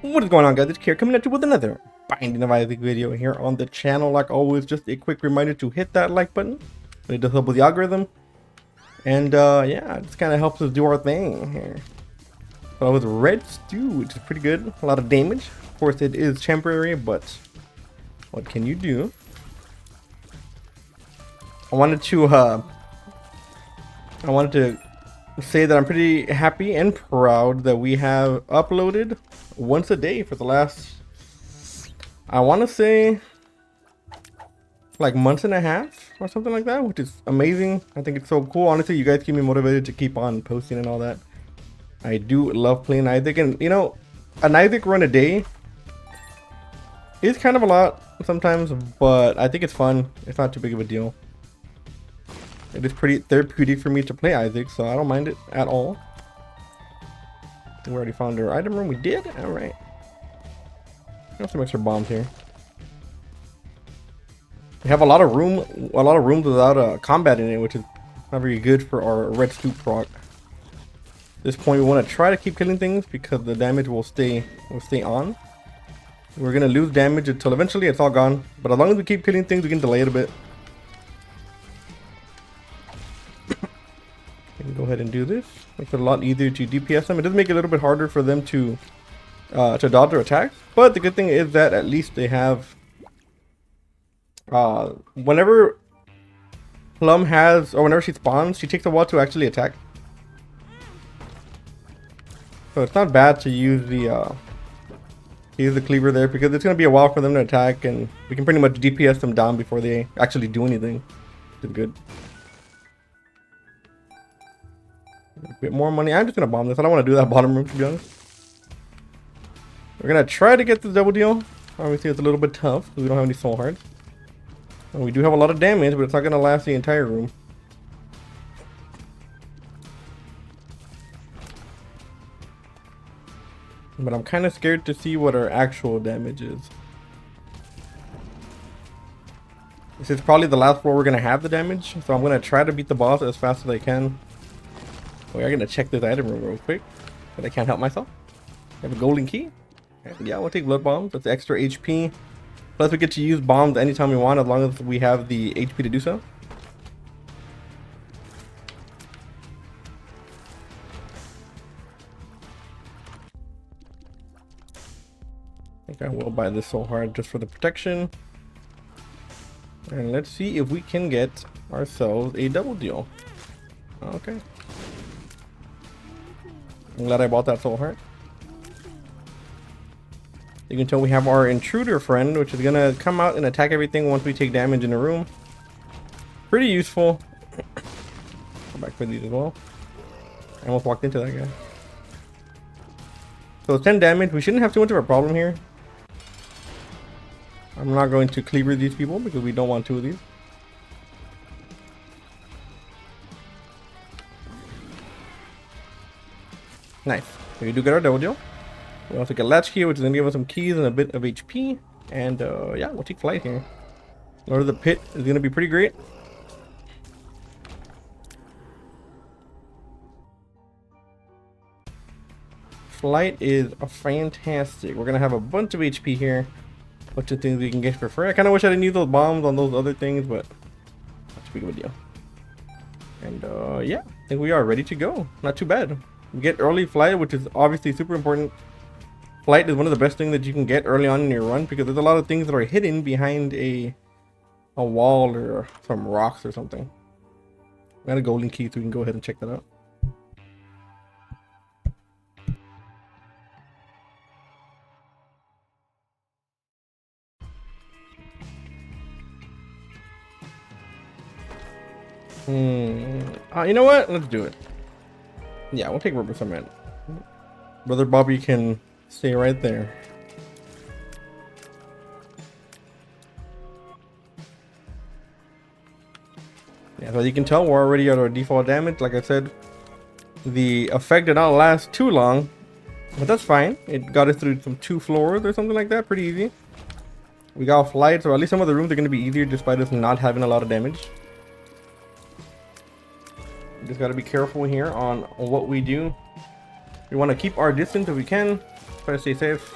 What is going on, guys? It's Kier coming at you with another Binding of Isaac video here on the channel. Like always, just a quick reminder to hit that like button. It does help with the algorithm. And yeah, it just kind of helps us do our thing here. So with Red Stew, which is pretty good. A lot of damage. Of course, it is temporary, but what can you do? I wanted to say that I'm pretty happy and proud that we have uploaded once a day for the last, I want to say, like months and a half or something like that, which is amazing. I think it's so cool. Honestly, you guys keep me motivated to keep on posting and all that. I do love playing Isaac, and you know, an Isaac run a day is kind of a lot sometimes, but I think it's fun. It's not too big of a deal. It is pretty therapeutic for me to play Isaac, so I don't mind it at all. We already found our item room. We did? Alright. Got some extra bombs here. We have a lot of rooms without combat in it, which is not very good for our red stoop proc. At this point, we want to try to keep killing things because the damage will stay on. We're gonna lose damage until eventually it's all gone. But as long as we keep killing things, we can delay it a bit. Go ahead and do this. Makes it a lot easier to DPS them. It does make it a little bit harder for them to dodge their attacks, but the good thing is that at least they have whenever Plum has, or whenever she spawns, she takes a while to actually attack. So it's not bad to use the cleaver there, because it's going to be a while for them to attack, and we can pretty much DPS them down before they actually do anything, which is good. A bit more money. I'm just gonna bomb this. I don't want to do that bottom room, to be honest. We're gonna try to get the double deal. Obviously, it's a little bit tough because we don't have any soul hearts. And we do have a lot of damage, but it's not gonna last the entire room. But I'm kind of scared to see what our actual damage is. This is probably the last floor we're gonna have the damage, so I'm gonna try to beat the boss as fast as I can. We are gonna check this item room real quick, but I can't help myself. I have a golden key. And yeah, we'll take blood bombs. That's extra HP. Plus, we get to use bombs anytime we want, as long as we have the HP to do so. I think I will buy this so hard just for the protection. And let's see if we can get ourselves a double deal. Okay. I'm glad I bought that soul heart. You can tell we have our intruder friend, which is gonna come out and attack everything once we take damage in a room. Pretty useful. Go back for these as well. I almost walked into that guy. So 10 damage. We shouldn't have too much of a problem here. I'm not going to cleaver these people because we don't want two of these. Nice. So we do get our double deal. We also get latch key, which is going to give us some keys and a bit of HP. And yeah, we'll take flight here. Lord of the Pit is going to be pretty great. Flight is fantastic. We're going to have a bunch of HP here. A bunch of things we can get for free. I kind of wish I didn't use those bombs on those other things, but not too big of a deal. And yeah, I think we are ready to go. Not too bad. Get early flight, which is obviously super important. Flight is one of the best things that you can get early on in your run, because there's a lot of things that are hidden behind a wall or some rocks or something. I got a golden key, so we can go ahead and check that out. You know what? Let's do it. Yeah, we'll take rubber cement. Brother Bobby can stay right there. Yeah, so you can tell we're already at our default damage. Like I said, the effect did not last too long, but that's fine. It got us through some 2 floors or something like that. Pretty easy. We got flight, so at least some of the rooms are going to be easier despite us not having a lot of damage. Just got to be careful here on what we do. We want to keep our distance if we can. Try to stay safe.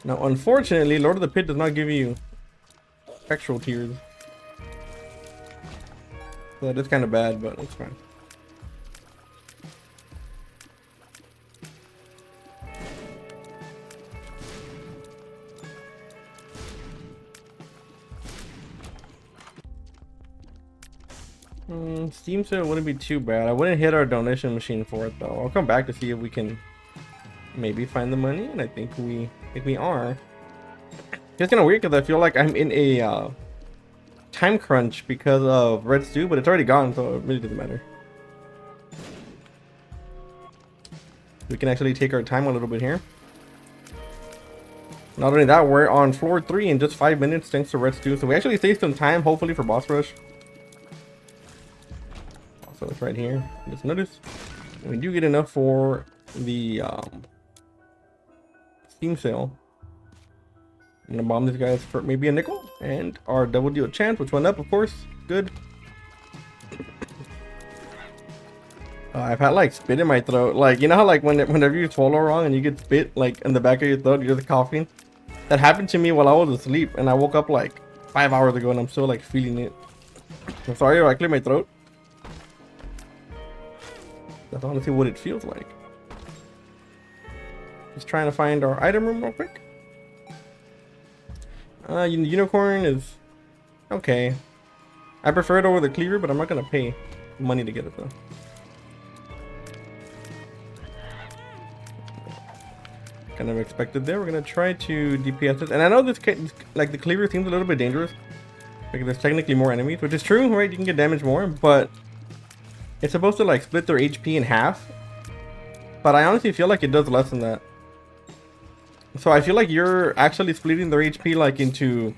Now, unfortunately, Lord of the Pit does not give you spectral tears. So that is kind of bad, but it's fine. Steam sale wouldn't be too bad. I wouldn't hit our donation machine for it though. I'll come back to see if we can maybe find the money, and I think we are. It's kind of weird because I feel like I'm in a time crunch because of Red Stew, but it's already gone, so it really doesn't matter. We can actually take our time a little bit here. Not only that, we're on floor 3 in just 5 minutes thanks to Red Stew, so we actually saved some time, hopefully, for boss rush. So it's right here. Just notice we do get enough for the Steam sale. I'm gonna bomb these guys for maybe a nickel, and our double deal chance, which went up, of course. Good. I've had like spit in my throat, like you know how like whenever you swallow wrong and you get spit like in the back of your throat, you're just coughing. That happened to me while I was asleep, and I woke up like 5 hours ago, and I'm still like feeling it. I'm sorry if I clear my throat. That's honestly what it feels like. Just trying to find our item room real quick. Unicorn is okay. I prefer it over the cleaver, but I'm not gonna pay money to get it though. Kind of expected there. We're gonna try to DPS it, and I know this like the cleaver seems a little bit dangerous because there's technically more enemies, which is true, right? You can get damaged more, but it's supposed to like split their HP in half. But I honestly feel like it does less than that. So I feel like you're actually splitting their HP like into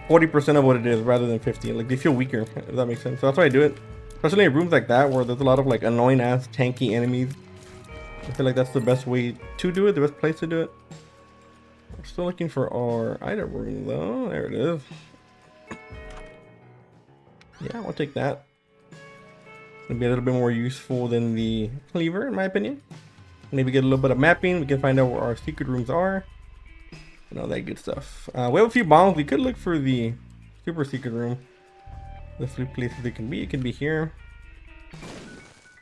40% of what it is rather than 50. Like they feel weaker, if that makes sense. So that's why I do it. Especially in rooms like that where there's a lot of like annoying ass tanky enemies. I feel like that's the best way to do it, the best place to do it. We're still looking for our item room though. There it is. Yeah, we'll take that. It'll be a little bit more useful than the cleaver in my opinion. Maybe get a little bit of mapping. We can find out where our secret rooms are and all that good stuff. We have a few bombs. We could look for the super secret room. The few places it can be. It can be here.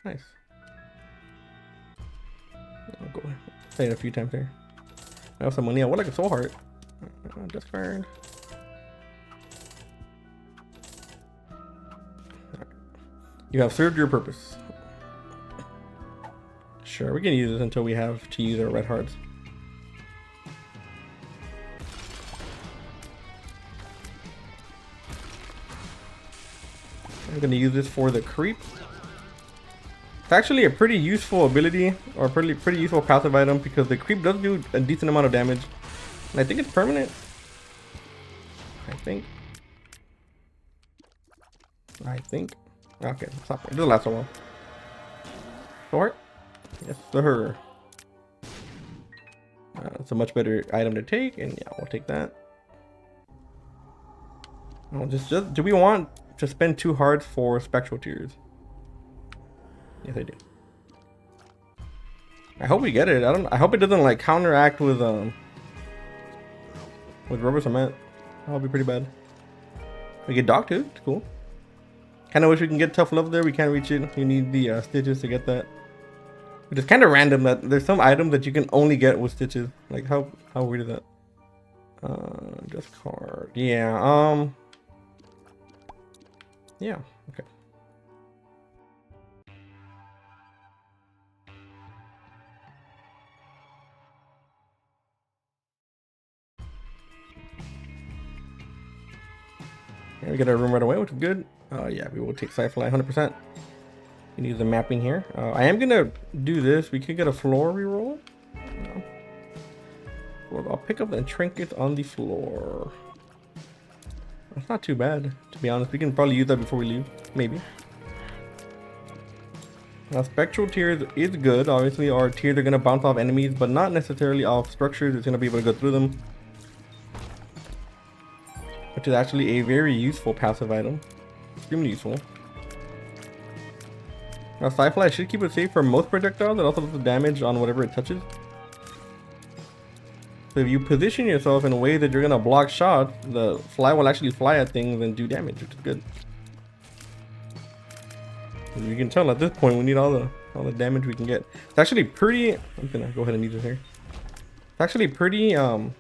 Nice. I'll go say it a few times here. I have some money. I would like a soul heart. Discard. Right. You have served your purpose. Sure, we can use this until we have to use our red hearts. I'm gonna use this for the creep. It's actually a pretty useful ability, or pretty useful passive item, because the creep does do a decent amount of damage. And I think it's permanent. I think. Okay, it's not. It doesn't last so long. Short. Yes, sir. It's a much better item to take, and yeah, we'll take that. Just do we want to spend 2 hearts for spectral tears? Yes, I do. I hope we get it. I hope it doesn't like counteract with rubber cement. That'll be pretty bad. We get dog too. It's cool. Kind of wish we can get tough love there. We can't reach it. You need the stitches to get that. Which is kind of random that there's some items that you can only get with stitches. Like how weird is that? Discard. Yeah. Yeah. Okay. Yeah, we get our room right away, which is good. Yeah, we will take Sci-Fly 100%. We need the mapping here. I am gonna do this. We could get a floor reroll. No. Well, I'll pick up the trinkets on the floor. That's not too bad, to be honest. We can probably use that before we leave, maybe. Now, spectral tears is good. Obviously, our tears are gonna bounce off enemies, but not necessarily off structures. It's gonna be able to go through them, which is actually a very useful passive item. Extremely useful. Now, Sci-Fly should keep it safe for most projectiles. It also does the damage on whatever it touches. So if you position yourself in a way that you're gonna block shots, the fly will actually fly at things and do damage, which is good. And you can tell at this point we need all the damage we can get. It's actually pretty. I'm gonna go ahead and use it here. It's actually pretty maybe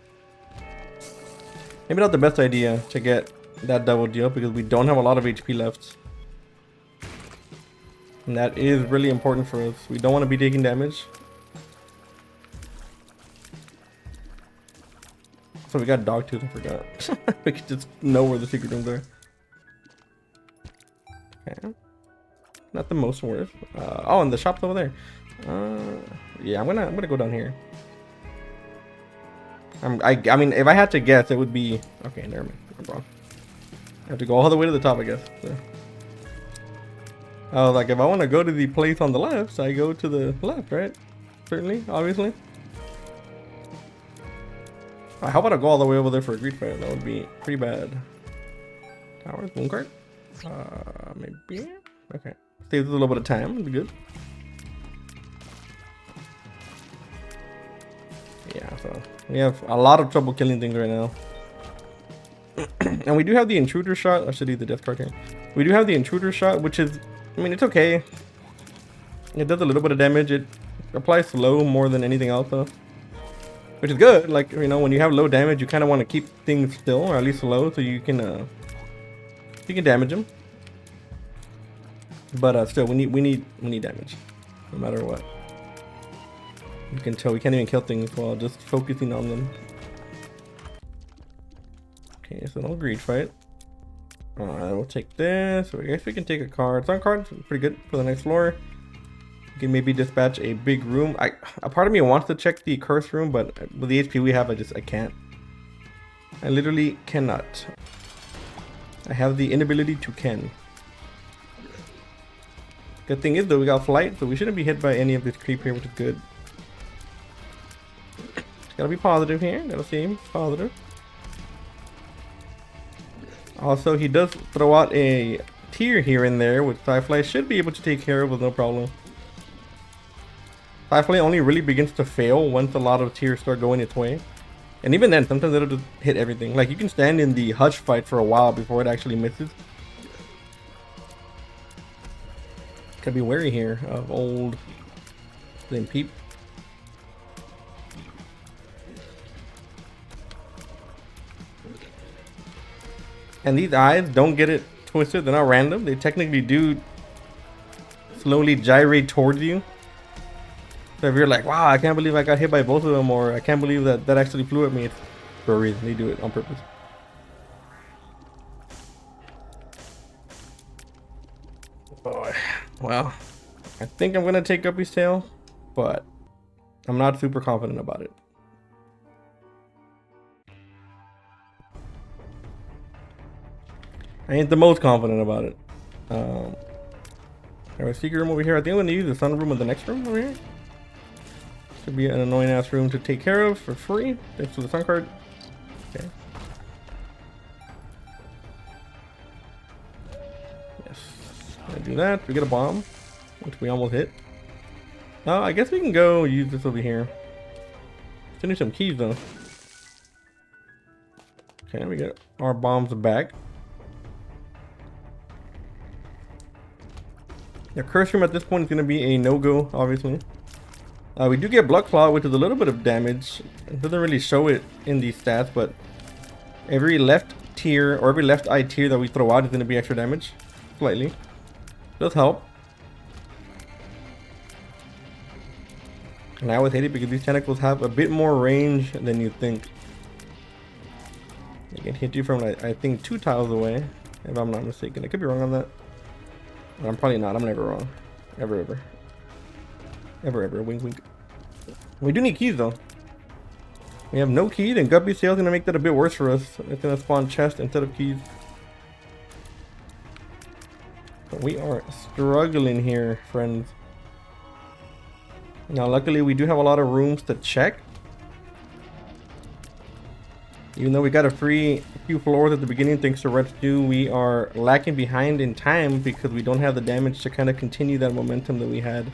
not the best idea to get that double deal because we don't have a lot of HP left. And that is really important for us. We don't want to be taking damage. So we got Dogtooth, I forgot. We could just know where the secret rooms are. Okay. Not the most worth. Oh, and the shop's over there. Yeah, I'm gonna go down here. I mean, if I had to guess, it would be okay. Never mind. I'm wrong. I have to go all the way to the top, I guess. So. Like if I want to go to the place on the left, so I go to the left, right? Certainly, obviously. How about I go all the way over there for a greed fight? That would be pretty bad. Towers, moon cart. Maybe. Okay. Saves a little bit of time. It'd be good. Yeah, so we have a lot of trouble killing things right now. And we do have the intruder shot. I should leave the death card here. We do have the intruder shot, which is, I mean, it's okay. It does a little bit of damage. It applies slow more than anything else though. Which is good. Like, you know, when you have low damage, you kind of want to keep things still, or at least low, so you can damage them. But still, we need damage, no matter what. You can tell we can't even kill things while just focusing on them. Okay, so no greed fight. Alright, we'll take this. So I guess we can take a card. Some cards pretty good for the next floor. We can maybe dispatch a big room. A part of me wants to check the curse room, but with the HP we have, I can't. I literally cannot. I have the inability to can. Good thing is though, we got flight, so we shouldn't be hit by any of this creep here, which is good. Gotta be positive here. Gotta seem positive. Also, he does throw out a tier here and there, which Sci-Fly should be able to take care of with no problem. Sci-Fly only really begins to fail once a lot of tiers start going its way. And even then, sometimes it'll just hit everything. Like, you can stand in the Hutch fight for a while before it actually misses. Gotta be wary here of old Slim Peep. And these eyes, don't get it twisted, they're not random. They technically do slowly gyrate towards you. So if you're like, wow, I can't believe I got hit by both of them, or I can't believe that actually flew at me, it's for a reason. They do it on purpose. Boy. Well, I think I'm gonna take Guppy's tail, but I'm not super confident about it. I ain't the most confident about it. There's a secret room over here. I think I'm gonna use the sun room in the next room over here. Should be an annoying ass room to take care of for free. Thanks to the sun card. Okay. Yes. Gonna do that. We get a bomb, which we almost hit. I guess we can go use this over here. Still need some keys though. Okay, we get our bombs back. The curse room at this point is going to be a no-go, obviously. We do get Blood Claw, which is a little bit of damage. It doesn't really show it in these stats, but every left tier or every left eye tier that we throw out is going to be extra damage. Slightly. Does help. And I always hate it because these tentacles have a bit more range than you think. They can hit you from, I think, 2 tiles away, if I'm not mistaken. I could be wrong on that. I'm probably not. I'm never wrong. Ever, ever. Ever, ever. Wink, wink. We do need keys, though. We have no keys, and Guppy's tail is going to make that a bit worse for us. It's going to spawn chest instead of keys. But we are struggling here, friends. Now, luckily, we do have a lot of rooms to check. Even though we got a few floors at the beginning thanks to Red Stew, we are lacking behind in time because we don't have the damage to kind of continue that momentum that we had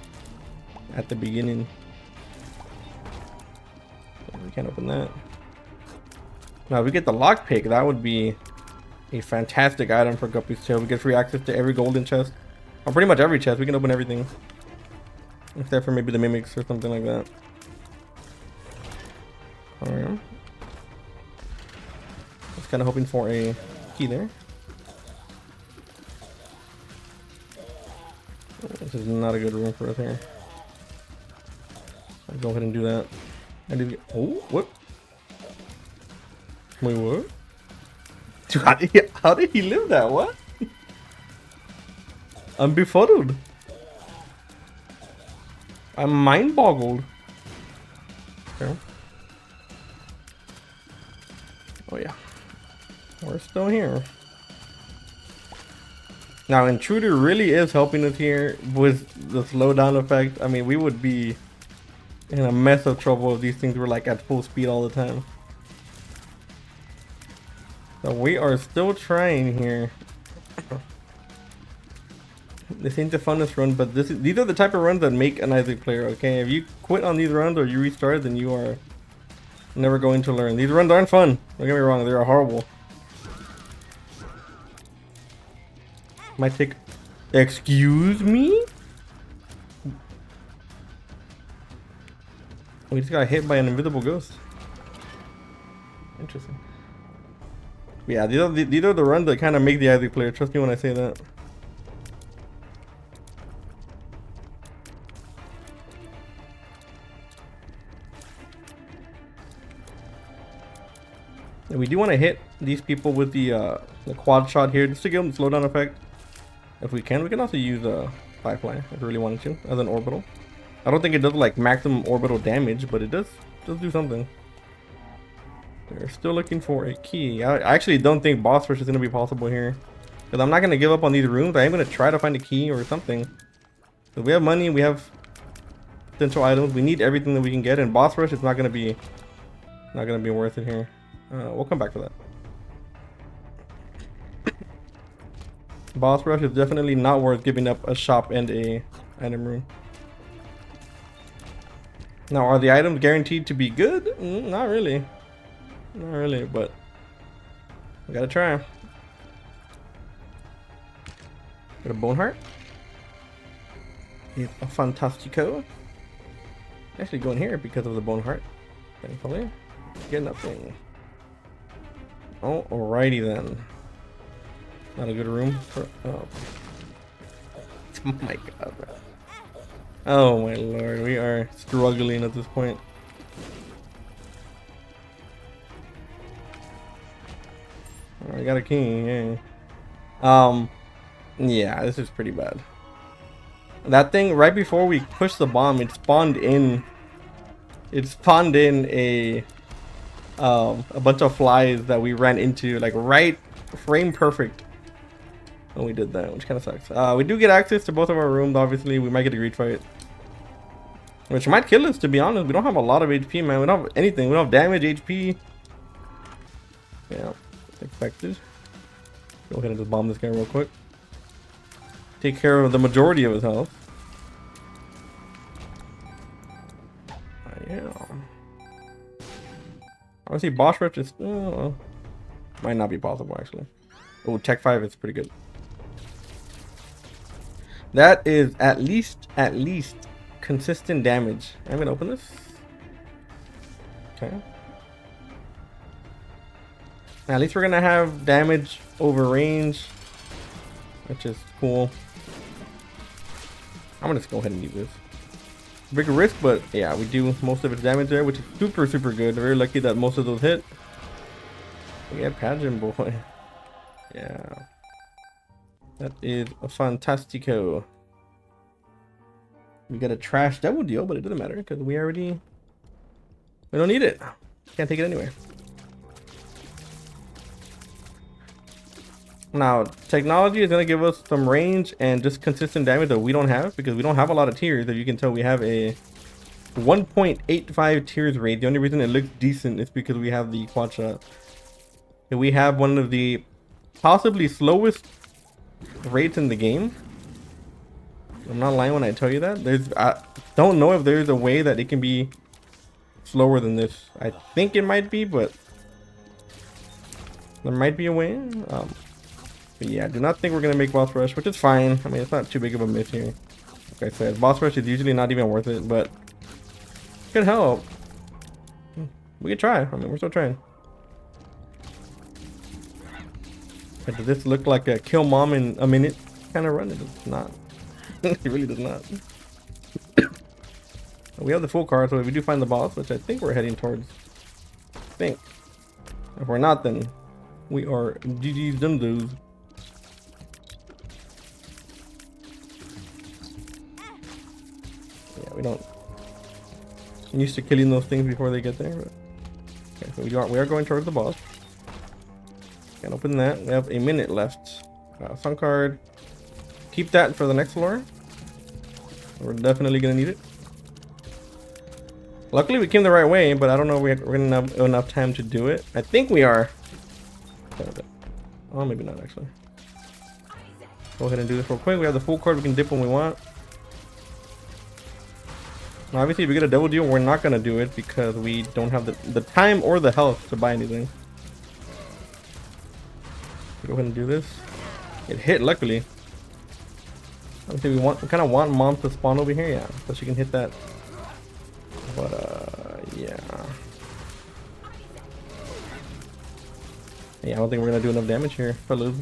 at the beginning. We can't open that. Now, if we get the lockpick, that would be a fantastic item for Guppy's tail. We get free access to every golden chest. Or pretty much every chest. We can open everything. Except for maybe the mimics or something like that. Alright. Just kind of hoping for a key there. This is not a good room for us here. I'll go ahead and do that. I need to get, oh, what? Wait, what? Dude, how did he live that? What? I'm befuddled. I'm mind boggled. Okay. Oh yeah. We're still here. Now Intruder really is helping us here with the slowdown effect. I mean, we would be in a mess of trouble if these things were like at full speed all the time. So we are still trying here. This ain't the funnest run, but these are the type of runs that make an Isaac player, okay? If you quit on these runs or you restart, then you are never going to learn. These runs aren't fun. Don't get me wrong, they are horrible. Might take... Excuse me? We just got hit by an invisible ghost. Interesting. Yeah, these are the runs that kind of make the Isaac player. Trust me when I say that. And we do want to hit these people with the quad shot here just to give them the slowdown effect. If we can also use Firefly if we really wanted to as an orbital. I don't think it does like maximum orbital damage, but it does do something. We're still looking for a key. I actually don't think boss rush is going to be possible here. Because I'm not going to give up on these rooms. I am going to try to find a key or something. So we have money, we have potential items. We need everything that we can get. And boss rush is not going to be worth it here. We'll come back to that. Boss rush is definitely not worth giving up a shop and a item room. Now, are the items guaranteed to be good? Not really. Not really, but we gotta try. Got a bone heart. It's a fantastico. Actually going here because of the bone heart. Thankfully. Get nothing. Oh, alrighty then. Not a good room for oh my god. Oh my lord, we are struggling at this point. Oh, I got a king, yeah. Yeah, this is pretty bad. That thing right before we pushed the bomb, it spawned in a bunch of flies that we ran into, like right frame perfect when we did that, which kind of sucks. We do get access to both of our rooms. Obviously, we might get a greed fight, which might kill us, to be honest. We don't have a lot of HP, man. We don't have anything. We don't have damage, HP. Yeah, expected. Go ahead and just bomb this guy real quick. Take care of the majority of his health. Yeah. Obviously, boss rush is might not be possible actually. Oh, Tech 5 is pretty good. That is at least consistent damage. I'm gonna open this. Okay. Now, at least we're gonna have damage over range, which is cool. I'm gonna just go ahead and use this. Big risk, but yeah, we do most of its damage there, which is super good. Very lucky that most of those hit. Yeah, pageant boy. Yeah, that is a fantastico. We got a trash double deal, but it doesn't matter because we don't need it. Can't take it anyway. Now, technology is going to give us some range and just consistent damage that we don't have because we don't have a lot of tiers. As you can tell, we have a 1.85 tiers rate. The only reason it looks decent is because we have the quad shot. And we have one of the possibly slowest rates in the game. I'm not lying when I tell you that. I don't know if there's a way that it can be slower than this. I think it might be, but There might be a way. But yeah, I do not think we're gonna make boss rush, which is fine. I mean, it's not too big of a miss here. Like I said, boss rush is usually not even worth it, but it could help. We could try. I mean, we're still trying. But does this look like a kill mom in a minute kind of run? It does not. It really does not. We have the full card, so if we do find the boss, which I think we're heading towards, I think. If we're not, then we are GG's dum-doos. Yeah, we don't. I'm used to killing those things before they get there. But okay, so we are going towards the boss. Can't open that. We have a minute left. Sun card. Keep that for the next floor. We're definitely gonna need it. Luckily we came the right way, but I don't know if we're gonna have enough time to do it. I think we are. Oh, maybe not actually. Go ahead and do this real quick. We have the full card. We can dip when we want. Now, obviously, if we get a double deal, we're not gonna do it because we don't have the time or the health to buy anything. Go ahead and do this. It hit, luckily. Obviously, we kind of want mom to spawn over here, yeah, so she can hit that. But yeah. Yeah, I don't think we're gonna do enough damage here, fellas.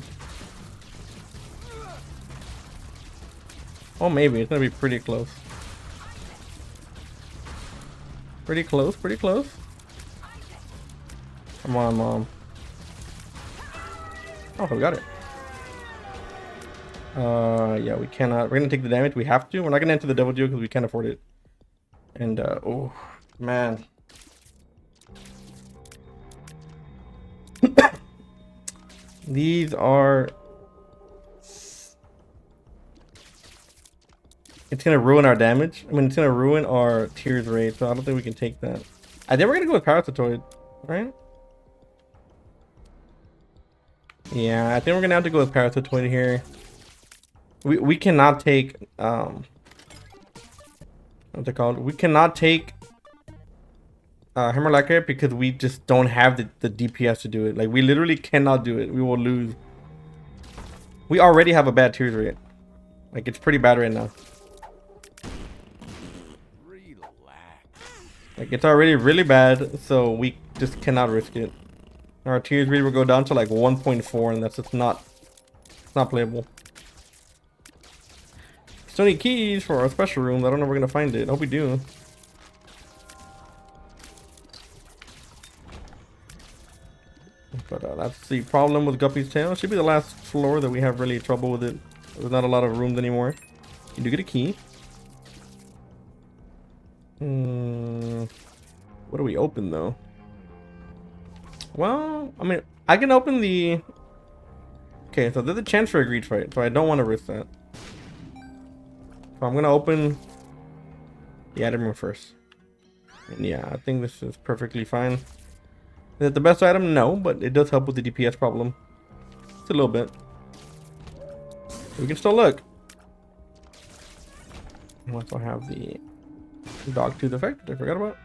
Oh, maybe it's gonna be pretty close. Pretty close, pretty close. Come on, mom. Oh, we got it. Yeah, we cannot. We're gonna take the damage. We have to. We're not gonna enter the double deal because we can't afford it. And oh man. These are. It's gonna ruin our damage. I mean, it's gonna ruin our tears rate, so I don't think we can take that. I think we're gonna go with Parasitoid, right? Yeah, I think we're gonna have to go with Parasitoid here. We cannot take what's it called? We cannot take Hammer Lacquer because we just don't have the DPS to do it. Like, we literally cannot do it. We will lose. We already have a bad tears rate. Like, it's pretty bad right now. Like, it's already really bad, so we just cannot risk it. Our tears rate will go down to like 1.4, and that's just not, it's not playable. Still need keys for our special room. I don't know if we're gonna find it. I hope we do. But that's the problem with Guppy's tail. It should be the last floor that we have really trouble with it. There's not a lot of rooms anymore. You do get a key. What do we open though? Well, I mean, I can open the. Okay, so there's a chance for a greed fight, so I don't want to risk that. So I'm gonna open the item room first. And yeah, I think this is perfectly fine. Is it the best item? No, but it does help with the DPS problem. It's a little bit. We can still look. I also have the dog tooth effect I forgot about.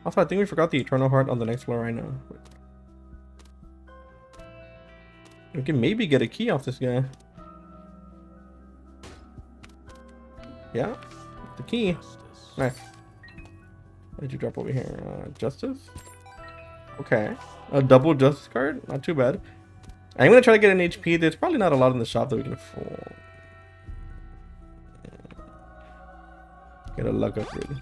Also, I think we forgot the Eternal Heart on the next floor right now. We can maybe get a key off this guy. Yeah, the key. Nice. What did you drop over here? Justice? Okay. A double justice card? Not too bad. I'm gonna try to get an HP. There's probably not a lot in the shop that we can afford. Get a luck upgrade.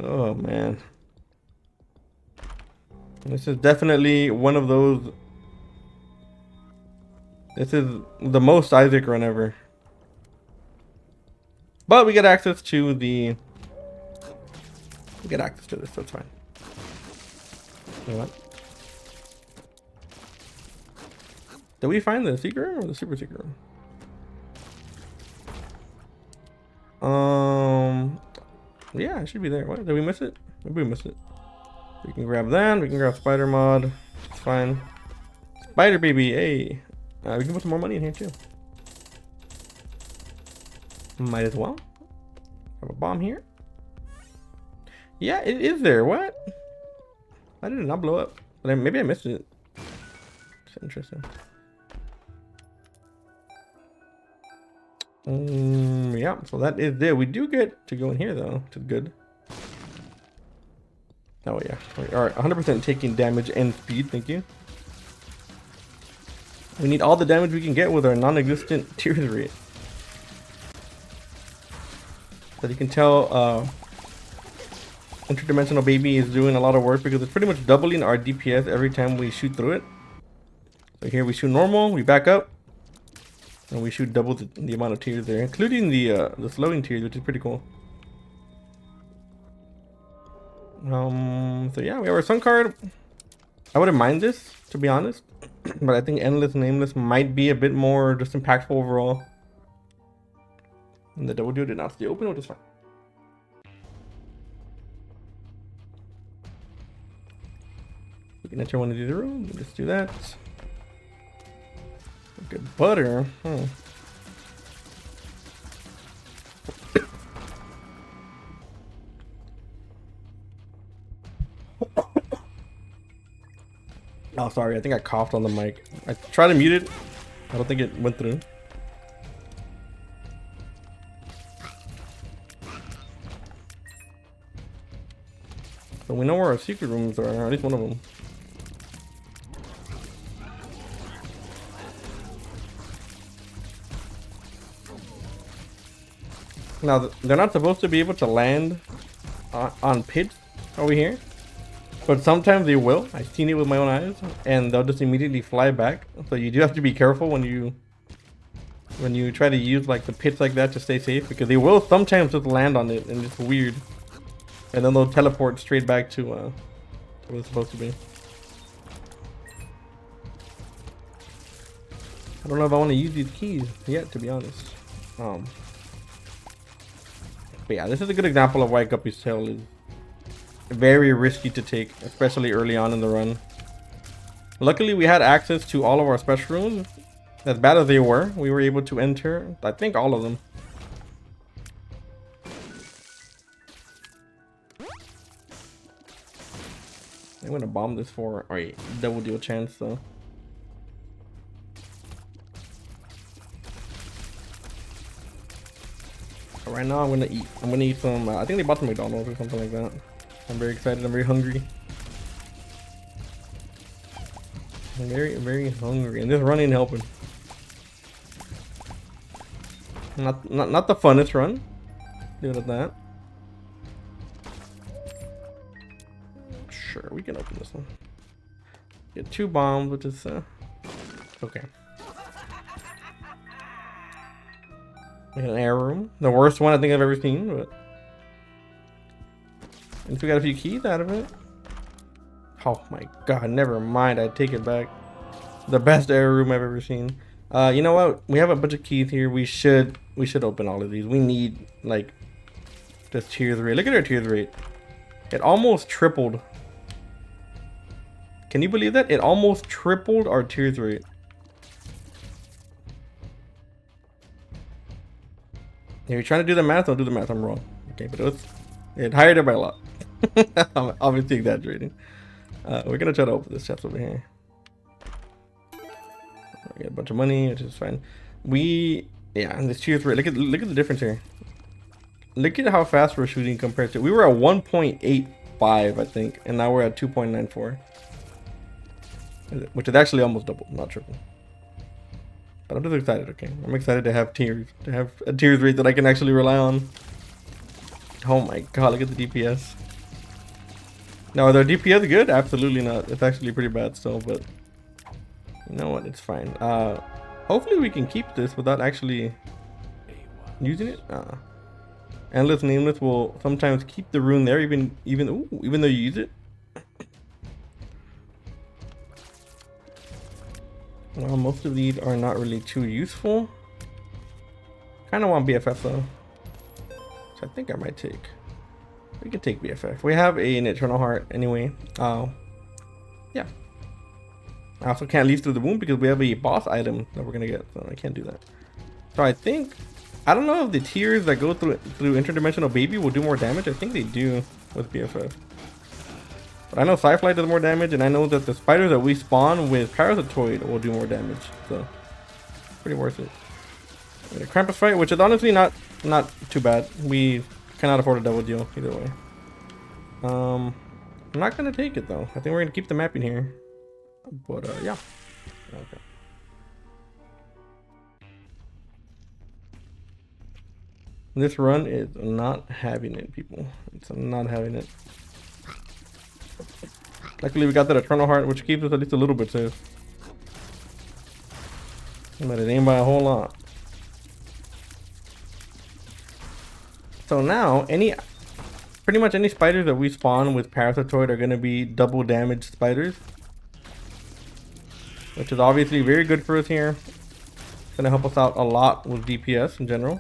Oh man. This is definitely one of those. This is the most Isaac run ever. But we get access to the. We get access to this, so it's fine. You know what? Did we find the secret room or the super secret room? Yeah, it should be there. What? Did we miss it? Maybe we missed it. We can grab that. We can grab spider mod. It's fine. Spider baby, hey. We can put some more money in here too. Might as well. Have a bomb here. Yeah, it is there. What? Why did it not blow up? But maybe I missed it. It's interesting. Yeah, so that is there. We do get to go in here though, which is good. Oh yeah, we are 100% taking damage and speed. Thank you. We need all the damage we can get with our non-existent tears rate. So you can tell, Interdimensional Baby is doing a lot of work because it's pretty much doubling our DPS every time we shoot through it. So here we shoot normal, we back up, and we shoot double the amount of tears there, including the slowing tears, which is pretty cool. So yeah, we have our Sun card. I wouldn't mind this, to be honest, but I think Endless Nameless might be a bit more just impactful overall. And the double duo did not stay open, which is fine. We can enter one of these rooms. Let's do that. Good butter. Oh, sorry. I think I coughed on the mic. I tried to mute it. I don't think it went through. So we know where our secret rooms are, or at least one of them. Now, they're not supposed to be able to land on pits over here, but sometimes they will. I've seen it with my own eyes, and they'll just immediately fly back. So you do have to be careful when you try to use like the pits like that to stay safe, because they will sometimes just land on it, and it's weird. And then they'll teleport straight back to where it's supposed to be. I don't know if I want to use these keys yet, to be honest. But yeah, this is a good example of why Guppy's Tail is very risky to take, especially early on in the run. Luckily, we had access to all of our special rooms. As bad as they were, we were able to enter, I think, all of them. I'm gonna bomb this for a double deal chance, though. Right now, I'm gonna eat. I'm gonna eat some. I think they bought some McDonald's or something like that. I'm very excited. I'm very hungry. I'm very, very hungry, and this run ain't helping. Not the funnest run. Leave it at that. Sure, we can open this one. Get 2 bombs, which is okay. We got an air room, the worst one I think I've ever seen, but at least we got a few keys out of it. Oh my god, never mind, I take it back. The best air room I've ever seen. You know what? We have a bunch of keys here. We should open all of these. We need like this tears rate. Look at our tears rate. It almost tripled. Can you believe that? It almost tripled our tears rate. If you're trying to do the math, I'll do the math. I'm wrong. Okay, but it higher it by a lot. I'm obviously exaggerating. We're gonna try to open this chest over here. We get a bunch of money, which is fine. Yeah, and this tears rate. Look at the difference here. Look at how fast we're shooting compared to. We were at 1.85, I think, and now we're at 2.94, which is actually almost double, not triple. But I'm just excited, okay? I'm excited to have tears, to have a tears rate that I can actually rely on. Oh my god, look at the DPS. Now, are their DPS good? Absolutely not. It's actually pretty bad still, but you know what? It's fine. Hopefully we can keep this without actually using it. Endless Nameless will sometimes keep the rune there, even though you use it. Well, most of these are not really too useful. Kind of want BFF though, so I think I might take. We can take BFF. We have an Eternal Heart anyway. Yeah. I also can't leave through the womb because we have a boss item that we're gonna get, so I can't do that. So I think, I don't know if the tears that go through Interdimensional Baby will do more damage. I think they do with BFF. But I know Sci-Fly does more damage, and I know that the spiders that we spawn with Parasitoid will do more damage. So, pretty worth it. A Krampus fight, which is honestly not too bad. We cannot afford a double deal either way. I'm not gonna take it though. I think we're gonna keep the mapping here. But yeah. Okay. This run is not having it, people. It's not having it. Luckily, we got that Eternal Heart, which keeps us at least a little bit safe. But it ain't by a whole lot. So now, pretty much any spiders that we spawn with Parasitoid are going to be double damage spiders. Which is obviously very good for us here. It's going to help us out a lot with DPS in general.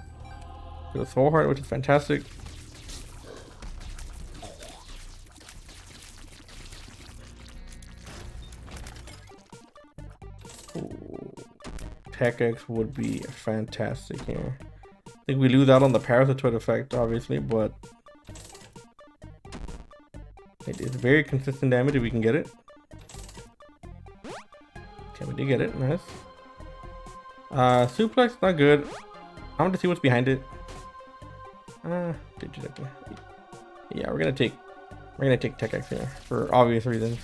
The Soul Heart, which is fantastic. Ooh. Tech X would be fantastic here. I think we lose out on the Parasitoid effect, obviously, but it is very consistent damage if we can get it. Okay, we did get it. Nice. Suplex, not good. I want to see what's behind it. Yeah, we're gonna take Tech X here for obvious reasons.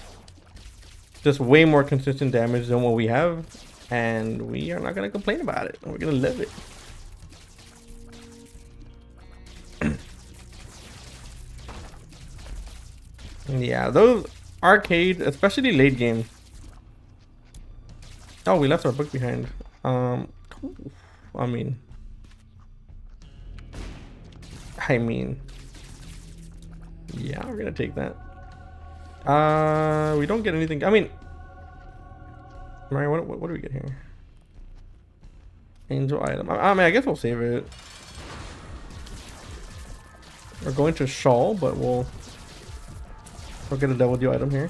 Just way more consistent damage than what we have, and we are not gonna complain about it. We're gonna live it. Yeah, those arcades, especially late game. Oh, we left our book behind. I mean, yeah, we're gonna take that. We don't get anything. I mean, Mario, what do we get here? Angel item. I mean, I guess we'll save it. We're going to Shawl, but we'll get a double deal item here.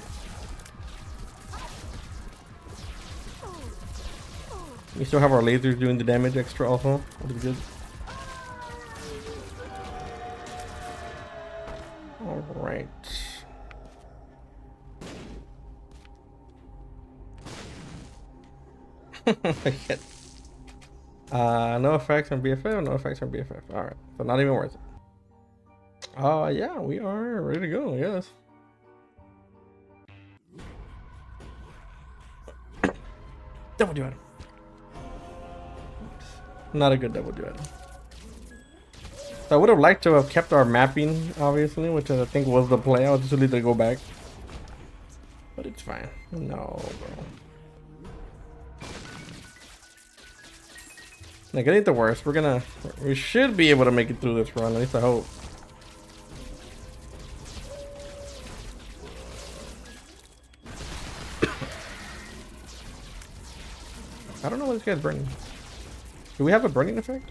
We still have our lasers doing the damage extra also. That'll be good. Alright. No effects on BFF, no effects on BFF. Alright, so not even worth it. Yeah, we are ready to go, yes. Double deal item. Not a good double deal item. So I would have liked to have kept our mapping, obviously, which I think was the play. I was just need to go back. But it's fine. No, bro. Like, it ain't the worst. We should be able to make it through this run, at least I hope. I don't know what this guy's burning. Do we have a burning effect?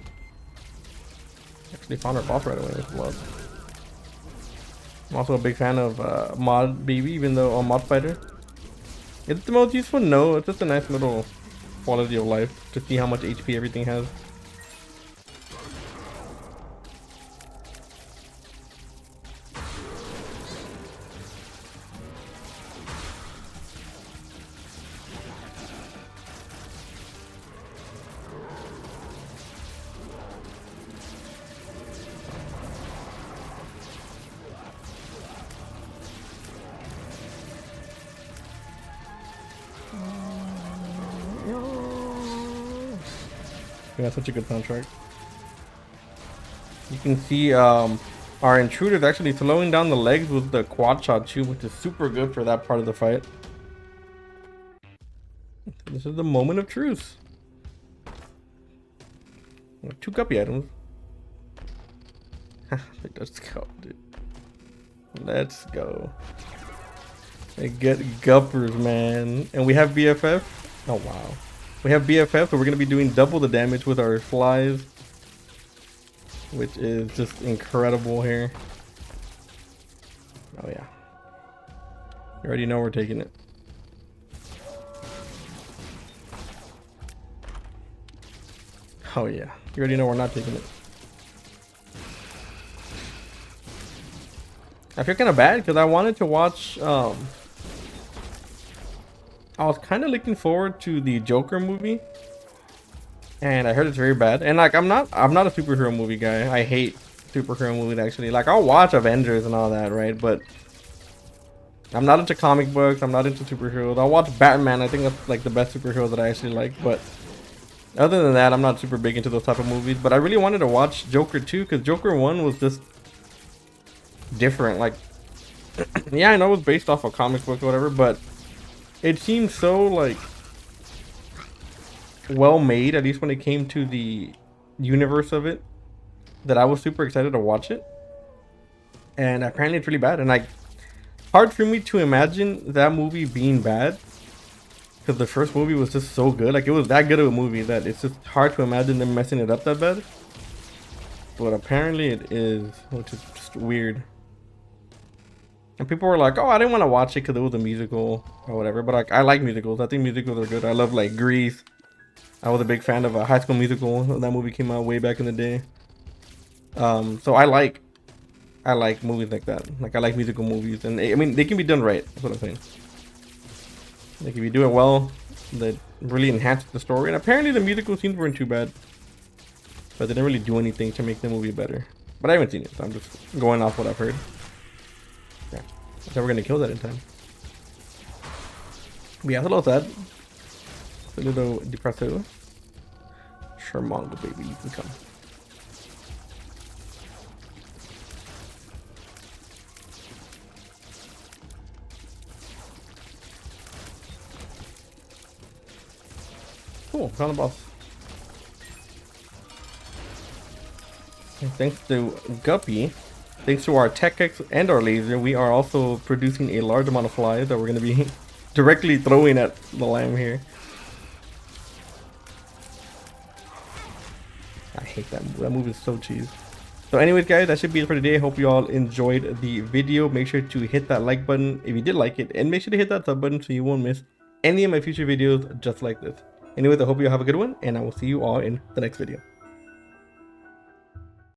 Actually found our boss right away with blood. I'm also a big fan of Mod Baby, even though Mod Fighter. Is it the most useful? No, it's just a nice little quality of life to see how much HP everything has. Yeah, such a good soundtrack. You can see our intruders actually slowing down the legs with the quad shot too, which is super good for that part of the fight. This is the moment of truth. 2 Guppy items. Let's go, dude. Let's go. They get Guppers, man. And we have BFF. Oh, wow. We have BFF, so we're going to be doing double the damage with our flies. Which is just incredible here. Oh, yeah. You already know we're taking it. Oh, yeah. You already know we're not taking it. I feel kind of bad because I wanted to watch. I was kind of looking forward to the Joker movie, and I heard it's very bad. And like, I'm not a superhero movie guy. I hate superhero movies actually. Like, I'll watch Avengers and all that, right? But I'm not into comic books. I'm not into superheroes. I'll watch Batman. I think that's like the best superhero that I actually like. But other than that, I'm not super big into those type of movies. But I really wanted to watch Joker 2 because Joker 1 was just different. Like, yeah, I know it was based off a comic book or whatever, but it seemed so like well made, at least when it came to the universe of it, that I was super excited to watch it. And apparently it's really bad, and like, hard for me to imagine that movie being bad because the first movie was just so good. Like, it was that good of a movie that it's just hard to imagine them messing it up that bad. But apparently it is, which is just weird. And people were like, oh, I didn't want to watch it because it was a musical or whatever. But like, I like musicals. I think musicals are good. I love like Grease. I was a big fan of a High School Musical. That movie came out way back in the day. So I like movies like that. Like, I like musical movies, and I mean, they can be done right. That's what I'm saying. Like, if you do it well, that really enhances the story. And apparently the musical scenes weren't too bad, but they didn't really do anything to make the movie better. But I haven't seen it, so I'm just going off what I've heard. Yeah, so we're gonna kill that in time. But yeah, it's a little sad. It's a little depressive. Sure, Mongo baby, you can come. Cool, found the boss. And thanks to Guppy, thanks to our Tech X and our laser, we are also producing a large amount of flies that we're going to be directly throwing at the lamb here. I hate that move. That move is so cheese. So anyways, guys, that should be it for today. I hope you all enjoyed the video. Make sure to hit that like button if you did like it, and make sure to hit that sub button so you won't miss any of my future videos just like this. Anyways, I hope you have a good one, and I will see you all in the next video.